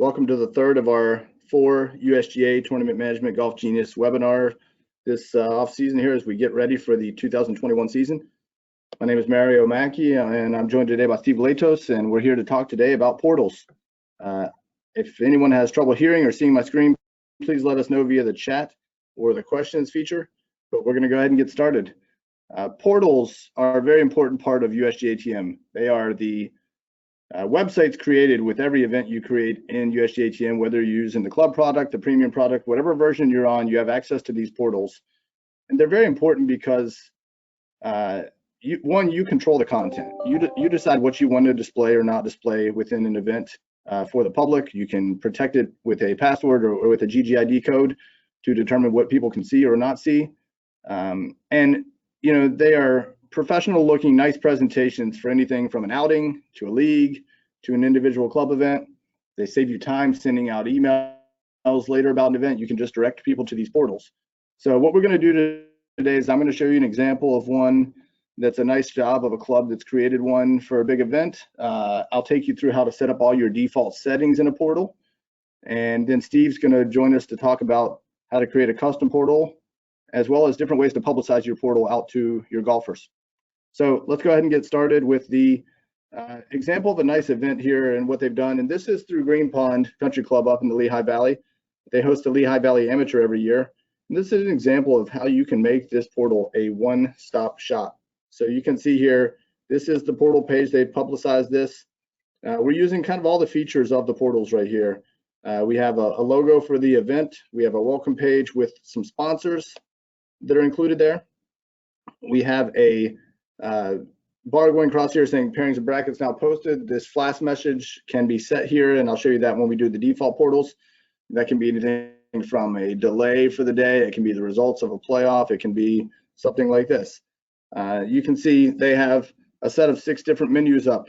Welcome to the third of our 4 USGA Tournament Management Golf Genius webinar this off-season here as we get ready for the 2021 season. My name is Mario Mackey, and I'm joined today by Steve Latos, and we're here to talk today about portals. If anyone has trouble hearing or seeing my screen, please let us know via the chat or the questions feature, but we're going to go ahead and get started. Portals are a very important part of USGA TM. They are the websites created with every event you create in USGA TM, whether you're using the club product, the premium product, whatever version you're on, you have access to these portals. And they're very important because you control the content. You decide what you want to display or not display within an event for the public. You can protect it with a password or with a GGID code to determine what people can see or not see. And you know, they are professional looking, nice presentations for anything from an outing to a league to an individual club event. They save you time sending out emails later about an event. You can just direct people to these portals. So what we're going to do today is I'm going to show you an example of one that's a nice job of a club that's created one for a big event. I'll take you through how to set up all your default settings in a portal. And then Steve's going to join us to talk about how to create a custom portal, as well as different ways to publicize your portal out to your golfers. So let's go ahead and get started with the example of a nice event here and what they've done. And this is through Green Pond Country Club up in the Lehigh Valley. They host the Lehigh Valley Amateur every year. And this is an example of how you can make this portal a one-stop shop. So you can see here, this is the portal page. They've publicized this. We're using kind of all the features of the portals right here. We have a logo for the event. We have a welcome page with some sponsors that are included there. We have a bar going across here saying pairings and brackets now posted. This flash message can be set here, and I'll show you that when we do the default portals. That can be anything from a delay for the day. It can be the results of a playoff. It can be something like this. You can see they have a set of 6 different menus up.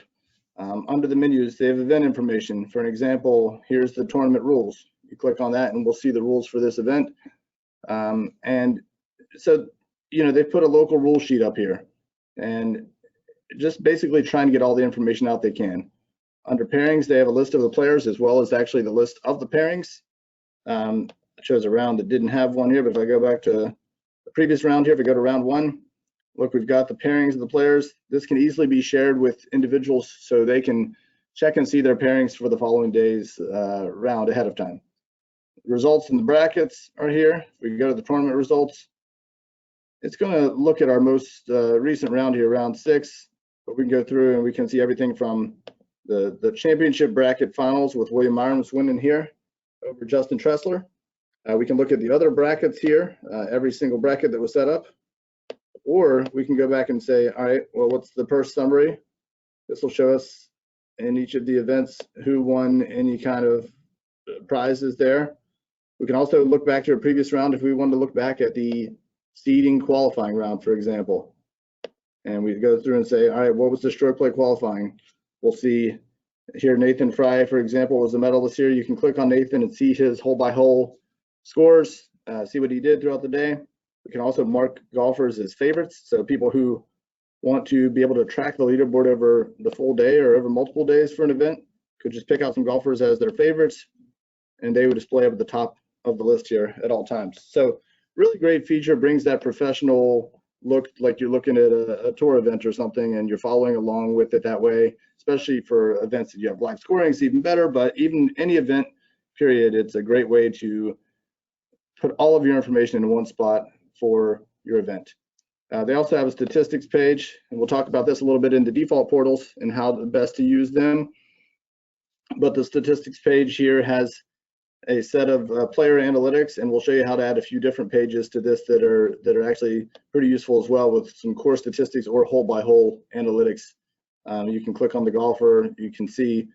Under the menus, they have event information. For an example, here's the tournament rules. You click on that and we'll see the rules for this event. And so, you know, they put a local rule sheet up here and just basically trying to get all the information out they can. Under pairings, they have a list of the players as well as actually the list of the pairings. It shows a round that didn't have one here, but if I go back to the previous round here, if I go to round 1, look, we've got the pairings of the players. This can easily be shared with individuals so they can check and see their pairings for the following day's round ahead of time. Results in the brackets are here. We can go to the tournament results. It's going to look at our most recent round here, round 6, but we can go through and we can see everything from the championship bracket finals with William Myers winning here over Justin Tressler. We can look at the other brackets here, every single bracket that was set up, or we can go back and say, all right, well, what's the purse summary? This will show us in each of the events who won any kind of prizes there. We can also look back to a previous round if we wanted to look back at the seeding qualifying round, for example. And we go through and say, all right, what was the stroke play qualifying? We'll see here Nathan Fry, for example, was the medalist here. You can click on Nathan and see his hole-by-hole scores, see what he did throughout the day. We can also mark golfers as favorites. So people who want to be able to track the leaderboard over the full day or over multiple days for an event could just pick out some golfers as their favorites, and they would display up at the top of the list here at all times. So really great feature, brings that professional look like you're looking at a tour event or something and you're following along with it that way, especially for events that you have live scoring. It's even better, but even any event period, it's a great way to put all of your information in one spot for your event. They also have a statistics page, and we'll talk about this a little bit in the default portals and how best to use them. But the statistics page here has a set of player analytics, and we'll show you how to add a few different pages to this that are actually pretty useful as well, with some core statistics or hole-by-hole analytics. You can click on the golfer, you can see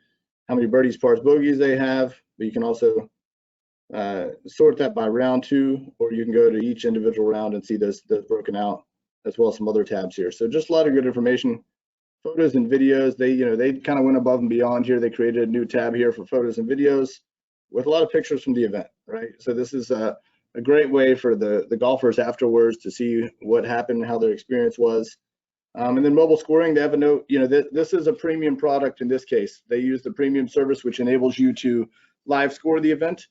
how many birdies, pars, bogeys they have, but you can also sort that by round 2, or you can go to each individual round and see those broken out, as well as some other tabs here. So just a lot of good information. Photos and videos, they kind of went above and beyond here. They created a new tab here for photos and videos with a lot of pictures from the event, right? So this is a great way for the golfers afterwards to see what happened, how their experience was. And then mobile scoring, they have a note, this is a premium product in this case. They use the premium service, which enables you to live score the event.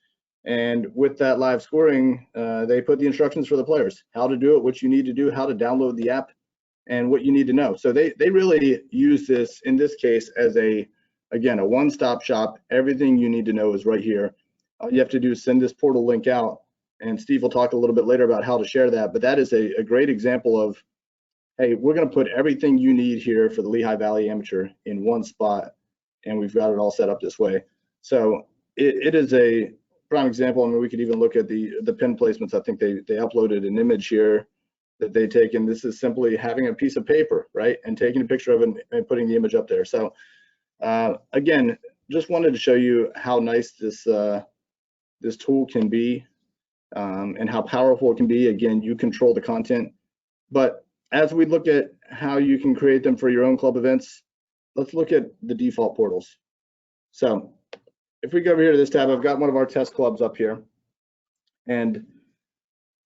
And with that live scoring, they put the instructions for the players, how to do it, what you need to do, how to download the app, and what you need to know. So they really use this, in this case, as again, a one-stop shop. Everything you need to know is right here. All you have to do is send this portal link out, and Steve will talk a little bit later about how to share that. But that is a great example of, hey, we're going to put everything you need here for the Lehigh Valley Amateur in one spot, and we've got it all set up this way. So it is a prime example. I mean, we could even look at the pin placements. I think they uploaded an image here that they take, and this is simply having a piece of paper, right, and taking a picture of it and putting the image up there. So again, just wanted to show you how nice this this tool can be, and how powerful it can be. Again, you control the content. But as we look at how you can create them for your own club events, let's look at the default portals. So if we go over here to this tab, I've got one of our test clubs up here, and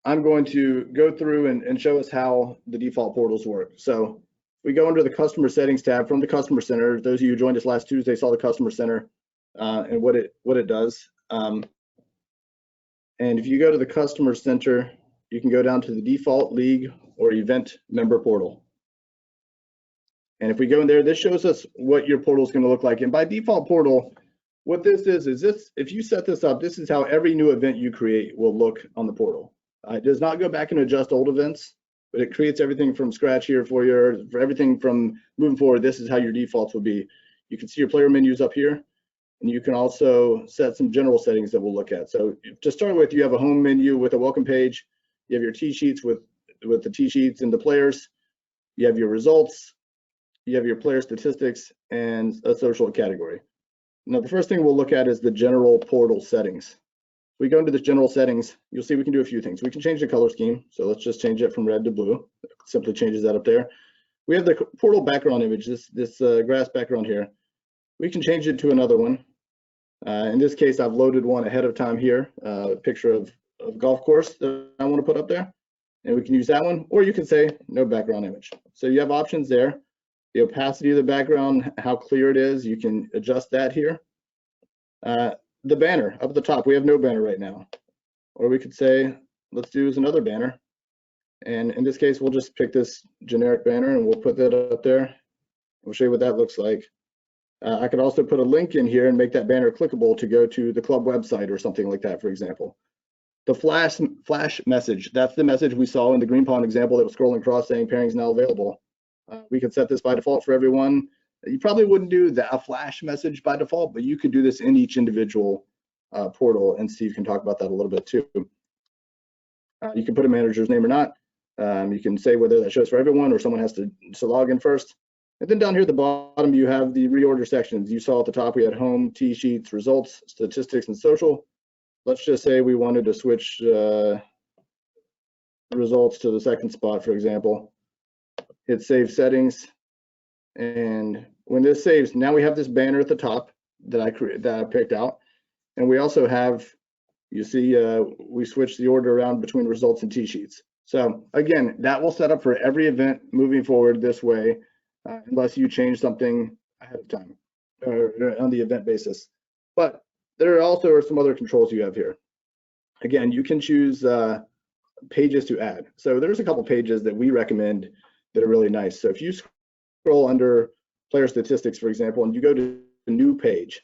I'm going to go through and show us how the default portals work. So we go under the customer settings tab from the customer center. Those of you who joined us last Tuesday saw the customer center and what it does. And if you go to the customer center, you can go down to the default league or event member portal. And if we go in there, this shows us what your portal is going to look like. And by default portal, what this is this, if you set this up, this is how every new event you create will look on the portal. It does not go back and adjust old events, but it creates everything from scratch here for you. For everything from moving forward, this is how your defaults will be. You can see your player menus up here, and you can also set some general settings that we'll look at. So to start with, you have a home menu with a welcome page. You have your Tsheets with the Tsheets and the players. You have your results. You have your player statistics and a social category. Now, the first thing we'll look at is the general portal settings. We go into the general settings, you'll see we can do a few things. We can change the color scheme. So let's just change it from red to blue. It simply changes that up there. We have the portal background image, this grass background here. We can change it to another one. In this case, I've loaded one ahead of time here, a picture of golf course that I want to put up there. And we can use that one, or you can say no background image. So you have options there. The opacity of the background, how clear it is, you can adjust that here. The banner up at the top, we have no banner right now. Or we could say, let's do another banner. And in this case, we'll just pick this generic banner and we'll put that up there. We'll show you what that looks like. I could also put a link in here and make that banner clickable to go to the club website or something like that, for example. The flash message, that's the message we saw in the Green Pond example that was scrolling across saying pairings now available. We could set this by default for everyone. You probably wouldn't do a flash message by default, but you could do this in each individual portal, and Steve can talk about that a little bit too. You can put a manager's name or not. You can say whether that shows for everyone or someone has to log in first. And then down here at the bottom, you have the reorder sections. You saw at the top, we had home, Tsheets, results, statistics, and social. Let's just say we wanted to switch results to the second spot, for example. Hit save settings. And when this saves, now we have this banner at the top that I picked out. And we also have, you see, we switched the order around between results and Tsheets. So again, that will set up for every event moving forward this way, unless you change something ahead of time or on the event basis. But there also are some other controls you have here. Again, you can choose pages to add. So there's a couple pages that we recommend that are really nice. So if you scroll under player statistics, for example, and you go to the new page,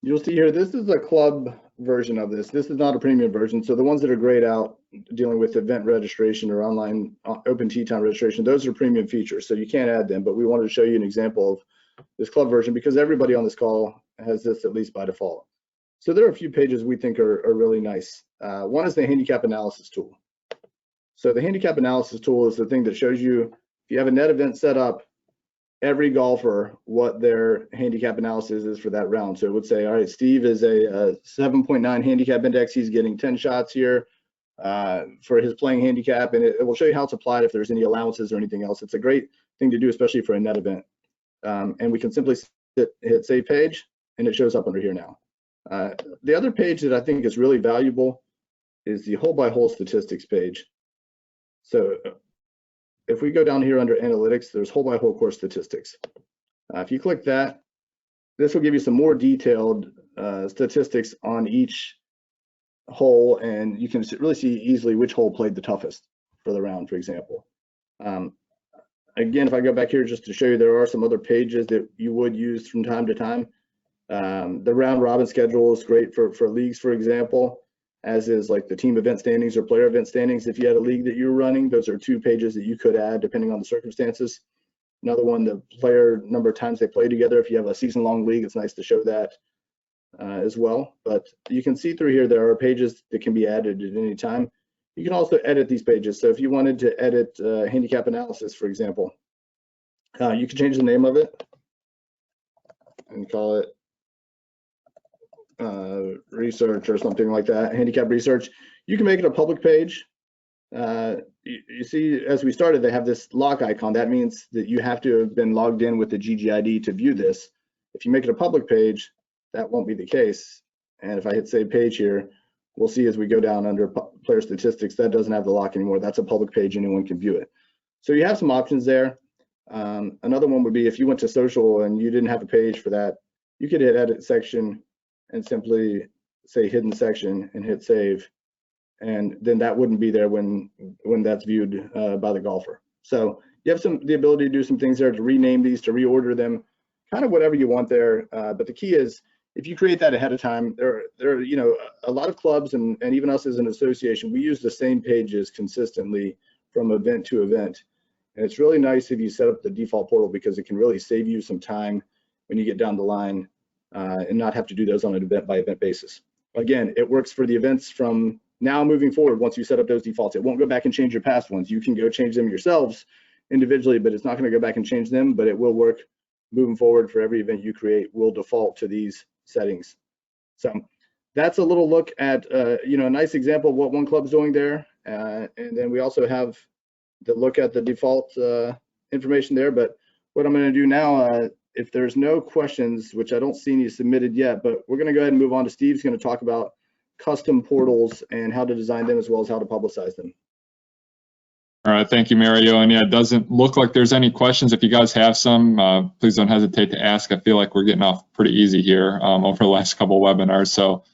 you'll see here, this is a club version of this. This is not a premium version. So the ones that are grayed out dealing with event registration or online open tee time registration, those are premium features. So you can't add them, but we wanted to show you an example of this club version because everybody on this call has this at least by default. So there are a few pages we think are really nice. One is the handicap analysis tool. So the handicap analysis tool is the thing that shows you, if you have a net event set up, every golfer, what their handicap analysis is for that round. So it would say, all right, Steve is a 7.9 handicap index. He's getting 10 shots here for his playing handicap. And it will show you how it's applied if there's any allowances or anything else. It's a great thing to do, especially for a net event. And we can simply hit save page, and it shows up under here now. The other page that I think is really valuable is the hole by hole statistics page. So if we go down here under analytics, there's hole by hole course statistics. If you click that, this will give you some more detailed statistics on each hole, and you can really see easily which hole played the toughest for the round, for example. Again, if I go back here just to show you, there are some other pages that you would use from time to time. The round robin schedule is great for leagues, for example, as is like the team event standings or player event standings. If you had a league that you're running, those are 2 pages that you could add depending on the circumstances. Another one, the player number of times they play together. If you have a season-long league, it's nice to show that as well. But you can see through here, there are pages that can be added at any time. You can also edit these pages. So if you wanted to edit handicap analysis, for example, you can change the name of it and call it research or something like that, handicap research. You can make it a public page. You see, as we started, they have this lock icon. That means that you have to have been logged in with the GGID to view this. If you make it a public page, that won't be the case. And if I hit save page here, we'll see as we go down under player statistics, that doesn't have the lock anymore. That's a public page, anyone can view it. So you have some options there. Another one would be if you went to social and you didn't have a page for that, you could hit edit section and simply say hidden section and hit save. And then that wouldn't be there when that's viewed by the golfer. So you have the ability to do some things there, to rename these, to reorder them, kind of whatever you want there. But the key is, if you create that ahead of time, there are a lot of clubs and even us as an association, we use the same pages consistently from event to event. And it's really nice if you set up the default portal, because it can really save you some time when you get down the line and not have to do those on an event by event basis. Again, it works for the events from now moving forward. Once you set up those defaults, it won't go back and change your past ones. You can go change them yourselves individually, but it's not going to go back and change them, but it will work moving forward. For every event you create, will default to these settings. So that's a little look at a nice example of what one club's doing there, and then we also have the look at the default information there. But what I'm going to do now, if there's no questions, which I don't see any submitted yet, but we're going to go ahead and move on to Steve's going to talk about custom portals and how to design them, as well as how to publicize them. All right, thank you, Mario. And yeah, it doesn't look like there's any questions. If you guys have some, please don't hesitate to ask. I feel like we're getting off pretty easy here over the last couple of webinars, so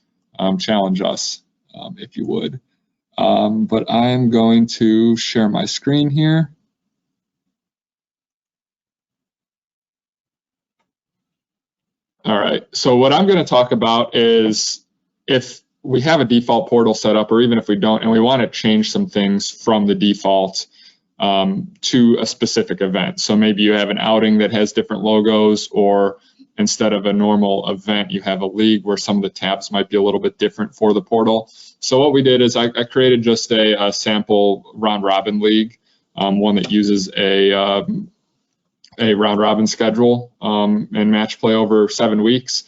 challenge us if you would. But I'm going to share my screen here. All right, so what I'm going to talk about is, if we have a default portal set up, or even if we don't, and we want to change some things from the default to a specific event. So maybe you have an outing that has different logos, or instead of a normal event, you have a league where some of the tabs might be a little bit different for the portal. So what we did is I created just a sample round robin league, one that uses a round robin schedule and match play over 7 weeks.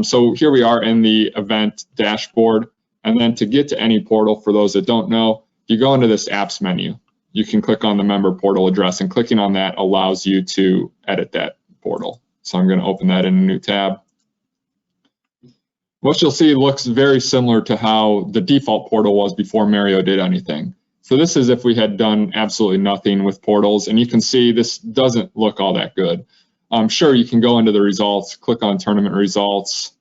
So here we are in the event dashboard, and then to get to any portal, for those that don't know, you go into this apps menu. You can click on the member portal address, and clicking on that allows you to edit that portal. So I'm going to open that in a new tab. What you'll see looks very similar to how the default portal was before Mario did anything. So this is if we had done absolutely nothing with portals, and you can see this doesn't look all that good. Sure, you can go into the results, click on tournament results.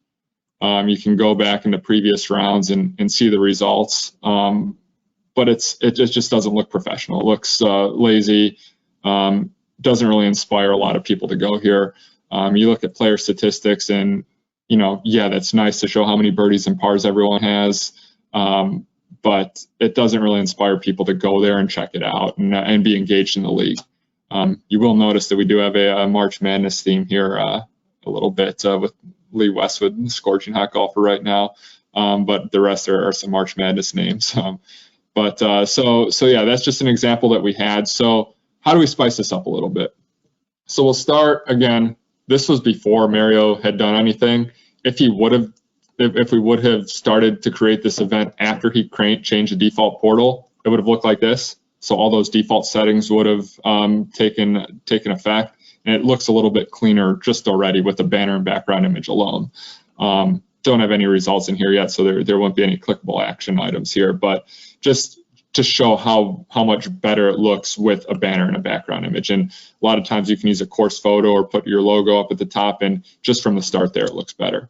You can go back into previous rounds and see the results, but it just doesn't look professional. It looks lazy, doesn't really inspire a lot of people to go here. You look at player statistics, and yeah, that's nice to show how many birdies and pars everyone has, but it doesn't really inspire people to go there and check it out and be engaged in the league. You will notice that we do have a March Madness theme here a little bit with Lee Westwood, scorching hot golfer right now, but the rest are some March Madness names. So yeah, that's just an example that we had. So how do we spice this up a little bit? So we'll start again. This was before Mario had done anything. If we would have started to create this event after he changed the default portal, it would have looked like this. So all those default settings would have taken effect, and it looks a little bit cleaner just already with the banner and background image alone. Don't have any results in here yet, so there won't be any clickable action items here, but just to show how much better it looks with a banner and a background image. And a lot of times you can use a course photo or put your logo up at the top, and just from the start there, it looks better.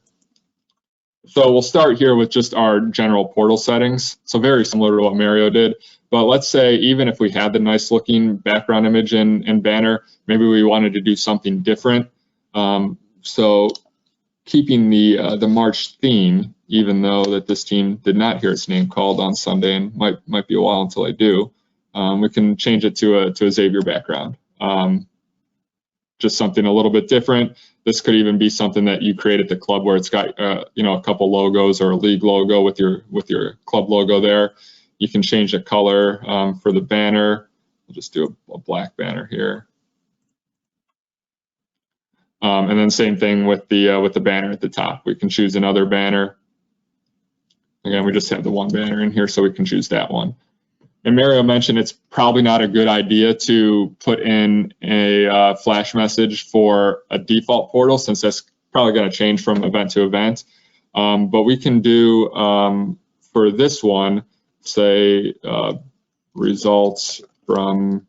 So we'll start here with just our general portal settings. So very similar to what Mario did. But let's say even if we had the nice looking background image and banner, maybe we wanted to do something different. So keeping the March theme, even though that this team did not hear its name called on Sunday and might be a while until they do, we can change it to a Xavier background. Just something a little bit different. This could even be something that you create at the club where it's got you know, a couple logos or a league logo with your club logo there. You can change the color for the banner. We'll just do a black banner here. And then same thing with the banner at the top. We can choose another banner. Again, we just have the one banner in here, so we can choose that one. And Mario mentioned it's probably not a good idea to put in a flash message for a default portal, since that's probably going to change from event to event. But we can do, for this one, say results from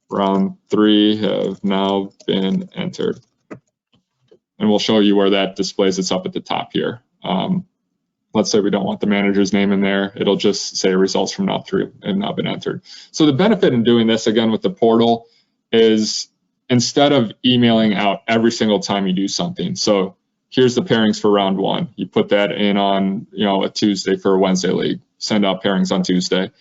round 3 have now been entered. And we'll show you where that displays. It's up at the top here. Let's say we don't want the manager's name in there. It'll just say results from round 3 have now been entered. So the benefit in doing this, again, with the portal is instead of emailing out every single time you do something. So here's the pairings for round 1. You put that in on, you know, a Tuesday for a Wednesday league. Send out pairings on Tuesday.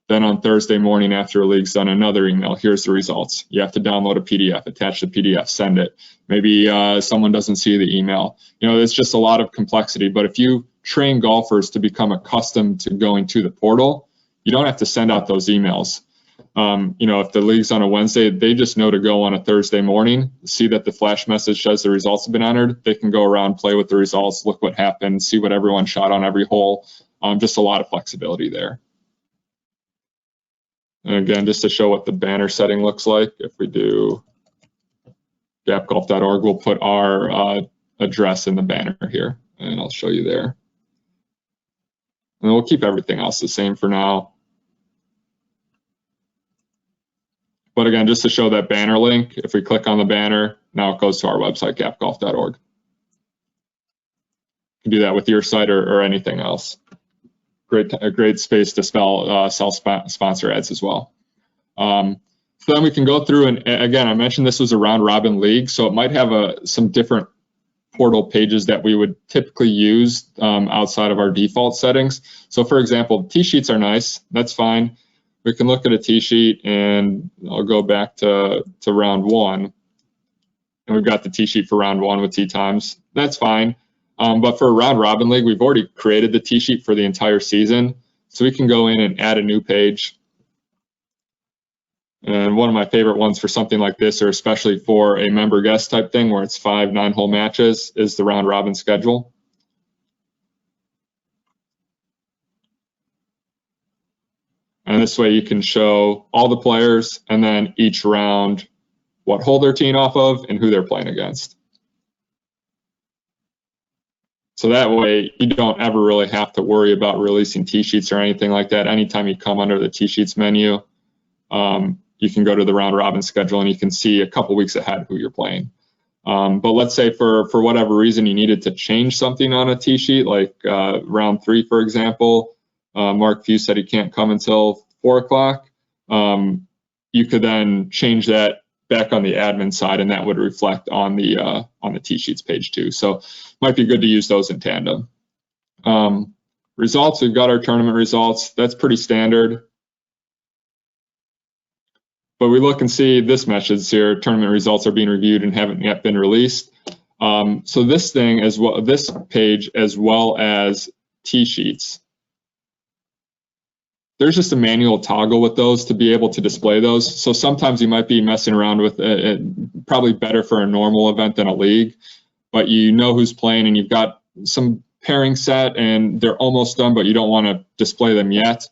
Then on Thursday morning after a league's done, another email. Here's the results. You have to download a PDF, attach the PDF, send it. Maybe someone doesn't see the email. You know, it's just a lot of complexity. But if you train golfers to become accustomed to going to the portal, you don't have to send out those emails. You know, if the league's on a Wednesday, they just know to go on a Thursday morning, see that the flash message says the results have been entered. They can go around, play with the results, look what happened, see what everyone shot on every hole. Just a lot of flexibility there. And again, just to show what the banner setting looks like, if we do gapgolf.org, we'll put our address in the banner here, and I'll show you there. And we'll keep everything else the same for now. But again, just to show that banner link, if we click on the banner, now it goes to our website, gapgolf.org. You can do that with your site or anything else. A great space to sell sponsor ads as well. So then we can go through, and again, I mentioned this was a round robin league, so it might have some different portal pages that we would typically use outside of our default settings. So for example, Tsheets are nice, that's fine. We can look at a T-sheet, and I'll go back to round 1. And we've got the T-sheet for round 1 with tee times, that's fine. But for a round robin league, we've already created the T-sheet for the entire season. So we can go in and add a new page. And one of my favorite ones for something like this, or especially for a member guest type thing where it's 5 9-hole matches, is the round robin schedule. And this way you can show all the players and then each round what hole they're teeing off of and who they're playing against. So that way you don't ever really have to worry about releasing T-sheets or anything like that. Anytime you come under the T-sheets menu, you can go to the round robin schedule and you can see a couple weeks ahead who you're playing. But let's say for whatever reason you needed to change something on a T-sheet, like round 3, for example. Mark Few said he can't come until 4 o'clock. You could then change that back on the admin side, and that would reflect on the T-sheets page too. So might be good to use those in tandem. Results, we've got our tournament results. That's pretty standard. But we look and see this message here, tournament results are being reviewed and haven't yet been released. So this thing as well, this page as well as T-sheets, there's just a manual toggle with those to be able to display those. So sometimes you might be messing around with it, probably better for a normal event than a league, but you know who's playing and you've got some pairing set and they're almost done, but you don't want to display them yet.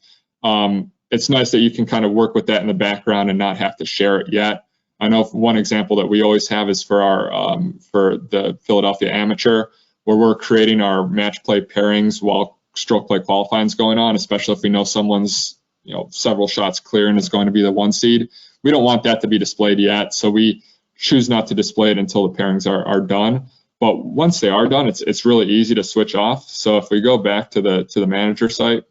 It's nice that you can kind of work with that in the background and not have to share it yet. I know one example that we always have is for our for the Philadelphia Amateur, where we're creating our match play pairings while stroke play qualifying is going on, especially if we know someone's several shots clear and is going to be the 1 seed. We don't want that to be displayed yet, so we choose not to display it until the pairings are done. But once they are done, it's really easy to switch off. So if we go back to the manager site,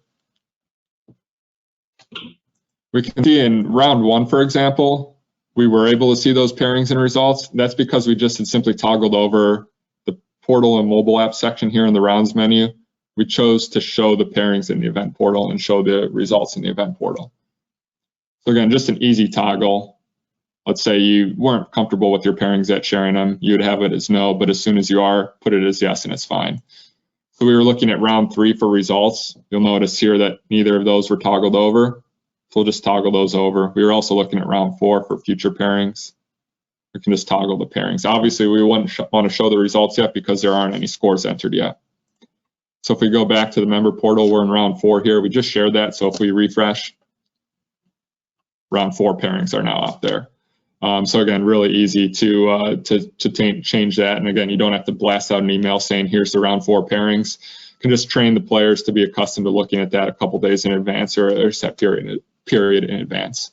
we can see in round 1, for example, we were able to see those pairings and results. That's because we just had simply toggled over the portal and mobile app section here in the rounds menu. We chose to show the pairings in the event portal and show the results in the event portal. So again, just an easy toggle. Let's say you weren't comfortable with your pairings yet sharing them, you'd have it as no, but as soon as you are, put it as yes and it's fine. So we were looking at round 3 for results. You'll notice here that neither of those were toggled over. So we'll just toggle those over. We were also looking at round 4 for future pairings. We can just toggle the pairings. Obviously, we wouldn't want to show the results yet because there aren't any scores entered yet. So if we go back to the member portal, we're in round 4 here. We just shared that. So if we refresh, round 4 pairings are now up there. So again, really easy to change that. And again, you don't have to blast out an email saying, here's the round 4 pairings. You can just train the players to be accustomed to looking at that a couple days in advance or a set period in advance.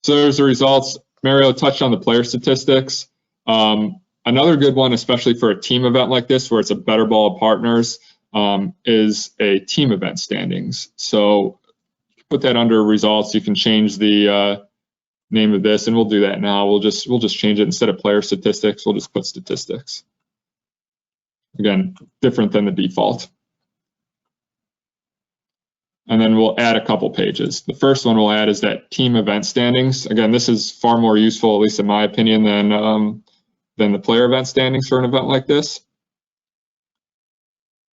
So there's the results. Mario touched on the player statistics. Another good one, especially for a team event like this, where it's a better ball of partners, is a team event standings. So put that under results. You can change the name of this, and we'll do that now. We'll just change it. Instead of player statistics, we'll just put statistics. Again, different than the default. And then we'll add a couple pages. The first one we'll add is that team event standings. Again, this is far more useful, at least in my opinion, than the player event standings for an event like this.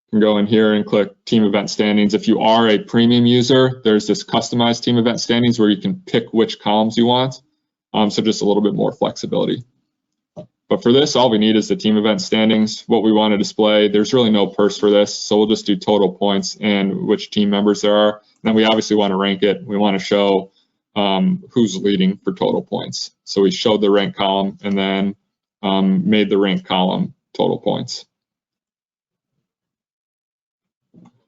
You can go in here and click team event standings. If you are a premium user, there's this customized team event standings where you can pick which columns you want. So just a little bit more flexibility. But for this, all we need is the team event standings, what we want to display. There's really no purse for this, so we'll just do total points and which team members there are. And then we obviously want to rank it. We want to show who's leading for total points. So we showed the rank column and then made the rank column total points.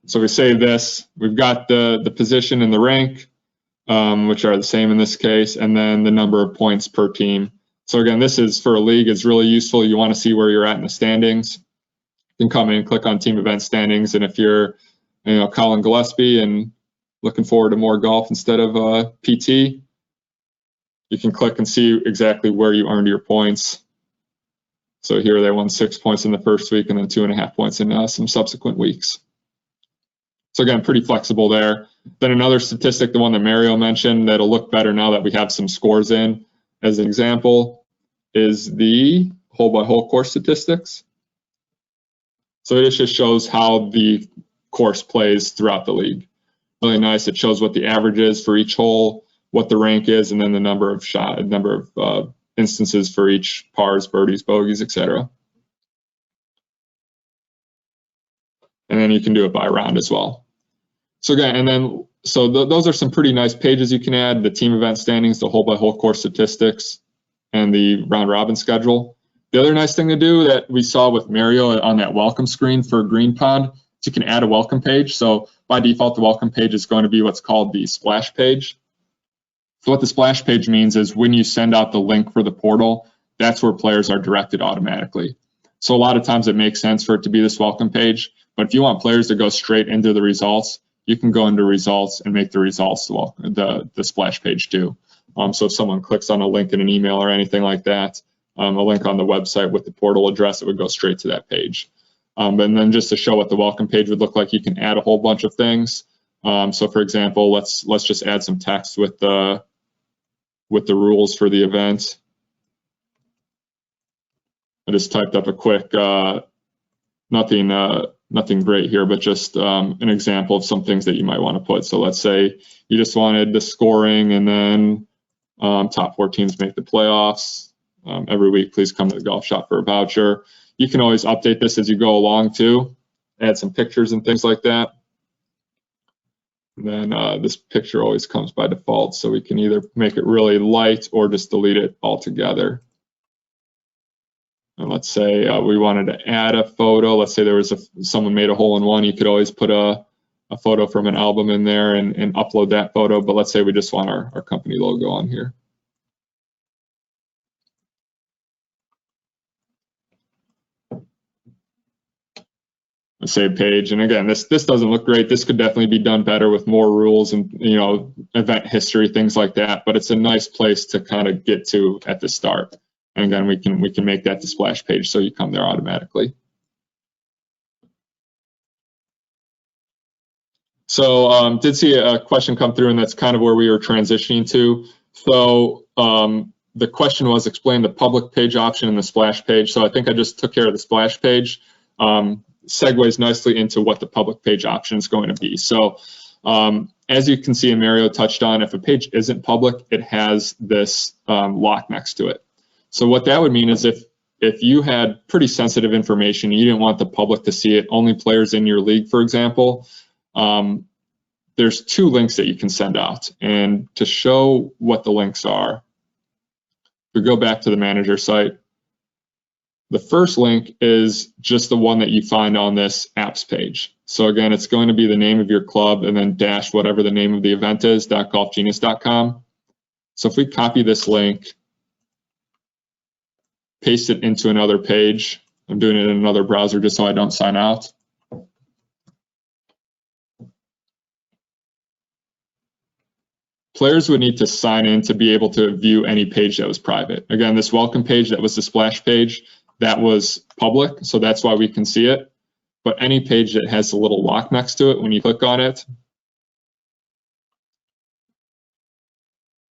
So we save this. We've got the position and the rank, which are the same in this case, and then the number of points per team. So again, this is for a league, it's really useful. You want to see where you're at in the standings. You can come in, click on team event standings, and if you're, Colin Gillespie and looking forward to more golf instead of PT, you can click and see exactly where you earned your points. So here they won 6 points in the first week and then 2.5 points in some subsequent weeks. So again, pretty flexible there. Then another statistic, the one that Mario mentioned, that'll look better now that we have some scores in. As an example, is the hole-by-hole course statistics. So it just shows how the course plays throughout the league. Really nice. It shows what the average is for each hole, what the rank is, and then the number of instances for each pars, birdies, bogeys, etc. And then you can do it by round as well. So again, those are some pretty nice pages you can add: the team event standings, the hole-by-hole course statistics, and the round robin schedule. The other nice thing to do that we saw with Mario on that welcome screen for Green Pond is you can add a welcome page. So by default, the welcome page is going to be what's called the splash page. So what the splash page means is when you send out the link for the portal, that's where players are directed automatically. So a lot of times it makes sense for it to be this welcome page, but if you want players to go straight into the results, you can go into results and make the results the splash page too. So if someone clicks on a link in an email or anything like that, a link on the website with the portal address, it would go straight to that page. And then just to show what the welcome page would look like, you can add a whole bunch of things. So for example, let's just add some text with the rules for the event. I just typed up a quick, nothing great here, but just an example of some things that you might want to put. So let's say you just wanted the scoring and then top 4 teams make the playoffs. Every week, please come to the golf shop for a voucher. You can always update this as you go along too, add some pictures and things like that. And then this picture always comes by default, so we can either make it really light or just delete it altogether. And let's say we wanted to add a photo. Let's say there was someone made a hole-in-one. You could always put a photo from an album in there and upload that photo. But let's say we just want our company logo on here. a save page. And again, this doesn't look great. This could definitely be done better with more rules and, you know, event history, things like that. But it's a nice place to kind of get to at the start. And again, we can make that the splash page so you come there automatically. So did see a question come through, and that's kind of where we were transitioning to. So the question was, explain the public page option and the splash page. So I think I just took care of the splash page. Segues nicely into what the public page option is going to be. So as you can see, and Mario touched on, if a page isn't public, it has this lock next to it. So what that would mean is if you had pretty sensitive information, you didn't want the public to see it, only players in your league, for example, there's 2 links that you can send out. And to show what the links are, we go back to the manager site. The first link is just the one that you find on this apps page. So again, it's going to be the name of your club and then dash whatever the name of the event is, .golfgenius.com. So if we copy this link, paste it into another page, I'm doing it in another browser just so I don't sign out. Players would need to sign in to be able to view any page that was private. Again, this welcome page that was the splash page, that was public, so that's why we can see it. But any page that has a little lock next to it, when you click on it,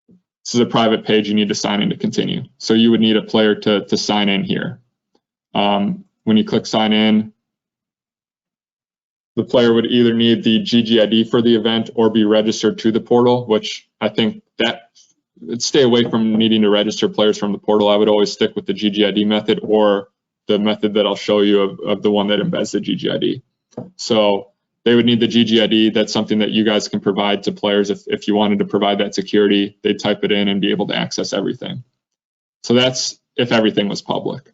this is a private page, you need to sign in to continue. So you would need a player to sign in here. When you click sign in, the player would either need the GGID for the event or be registered to the portal, which I think that stay away from needing to register players from the portal. I would always stick with the GGID method or the method that I'll show you of the one that embeds the GGID. So they would need the GGID. That's something that you guys can provide to players if you wanted to provide that security. They'd type it in and be able to access everything. So that's if everything was public.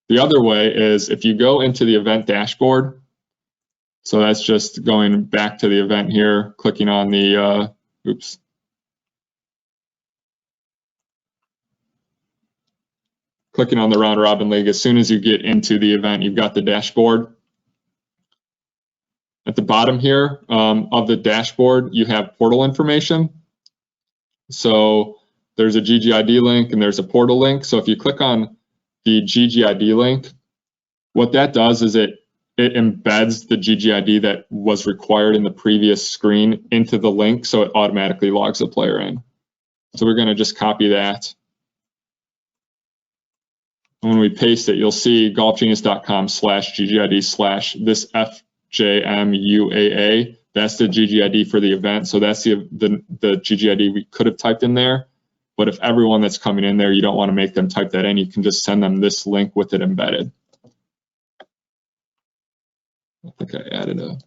The other way is if you go into the event dashboard. So that's just going back to the event here, clicking on the, clicking on the round robin league. As soon as you get into the event, you've got the dashboard. At the bottom here of the dashboard, you have portal information. So there's a GGID link and there's a portal link. So if you click on the GGID link, what that does is it embeds the GGID that was required in the previous screen into the link, so it automatically logs the player in. So we're going to just copy that. And when we paste it, you'll see golfgenius.com/GGID/ this FJMUAA. That's the GGID for the event. So that's the GGID we could have typed in there. But if everyone that's coming in there, you don't want to make them type that in, you can just send them this link with it embedded. I think I added a.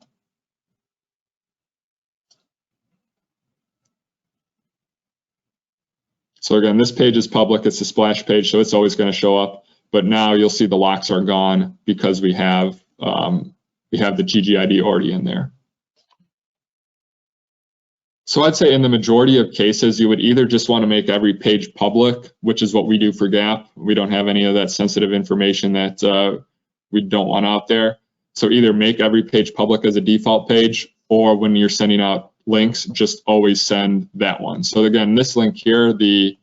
So again, this page is public. It's a splash page, so it's always going to show up. But now you'll see the locks are gone because we have the GGID already in there. So I'd say in the majority of cases, you would either just want to make every page public, which is what we do for GAP. We don't have any of that sensitive information that we don't want out there. So either make every page public as a default page, or when you're sending out links, just always send that one. So again, this link here, the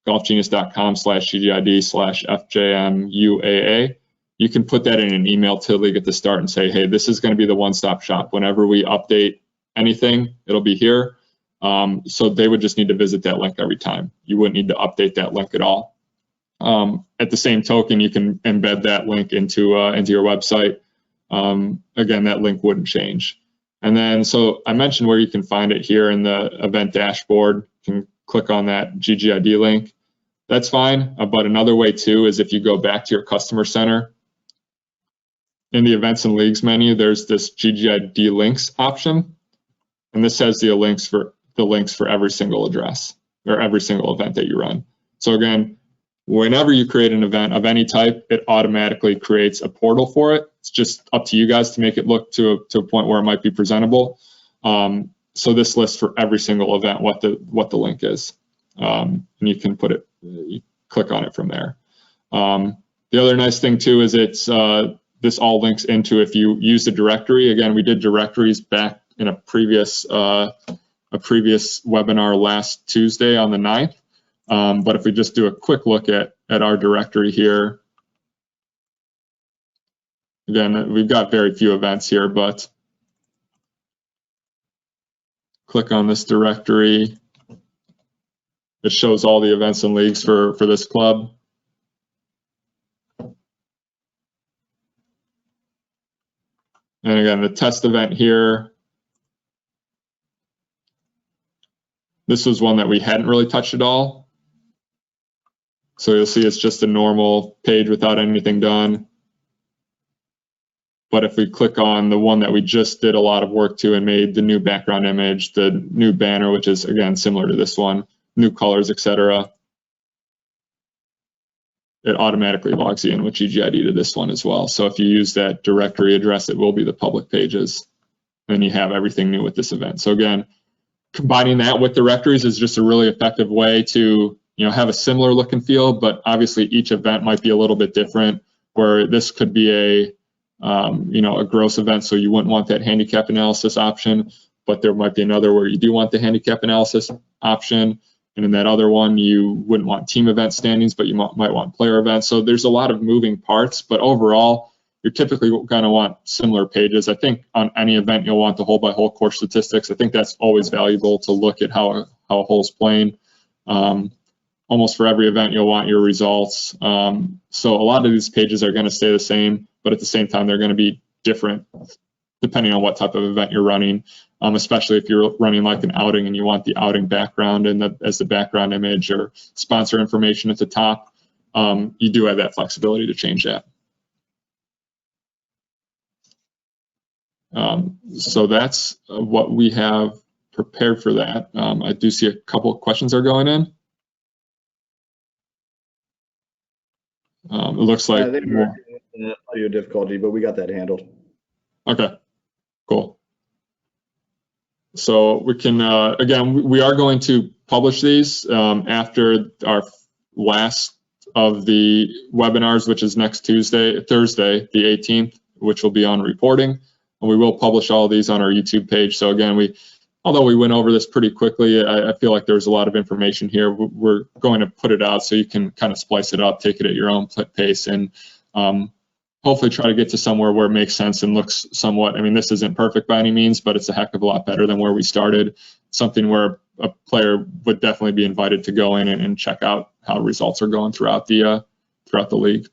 golfgenius.com/GGID/FJMUAA, you can put that in an email to the league at the start and say, hey, this is going to be the one-stop shop. Whenever we update anything, it'll be here. So they would just need to visit that link every time. You wouldn't need to update that link at all. At the same token, you can embed that link into your website. Again, that link wouldn't change. And then, so I mentioned where you can find it here in the event dashboard. You can click on that GGID link. That's fine. But another way too is if you go back to your customer center, in the events and leagues menu, there's this GGID links option. And this has the links for every single address or every single event that you run. So again, whenever you create an event of any type, it automatically creates a portal for it. It's just up to you guys to make it look to a point where it might be presentable. So this lists for every single event what the link is, and you can put it, you click on it from there. The other nice thing too is it's this all links into if you use the directory. Again, we did directories back in a previous webinar last Tuesday on the 9th. But if we just do a quick look at our directory here, again, we've got very few events here, but click on this directory. It shows all the events and leagues for this club. And again, the test event here, this was one that we hadn't really touched at all. So you'll see it's just a normal page without anything done. But if we click on the one that we just did a lot of work to and made the new background image, the new banner, which is again similar to this one, new colors, etc., it automatically logs you in with GGID to this one as well. So if you use that directory address, it will be the public pages. Then you have everything new with this event. So again, combining that with directories is just a really effective way to have a similar look and feel, but obviously each event might be a little bit different, where this could be a gross event, so you wouldn't want that handicap analysis option, but there might be another where you do want the handicap analysis option. And in that other one, you wouldn't want team event standings, but you might want player events. So there's a lot of moving parts, but overall, you're typically going to want similar pages. I think on any event, you'll want the hole-by-hole course statistics. I think that's always valuable to look at how a hole's playing. Almost for every event, you'll want your results. So a lot of these pages are going to stay the same, but at the same time, they're going to be different depending on what type of event you're running. Especially if you're running like an outing and you want the outing background as the background image, or sponsor information at the top, you do have that flexibility to change that. So that's what we have prepared for that. I do see a couple of questions are going in. It looks like they were audio difficulty, but we got that handled. Okay, cool. So we can, again, we are going to publish these after our last of the webinars, which is next Thursday, the 18th, which will be on reporting. And we will publish all of these on our YouTube page. So again, although we went over this pretty quickly, I feel like there's a lot of information here. We're going to put it out so you can kind of splice it up, take it at your own pace, and hopefully try to get to somewhere where it makes sense and looks somewhat, I mean, this isn't perfect by any means, but it's a heck of a lot better than where we started. Something where a player would definitely be invited to go in and check out how results are going throughout the league.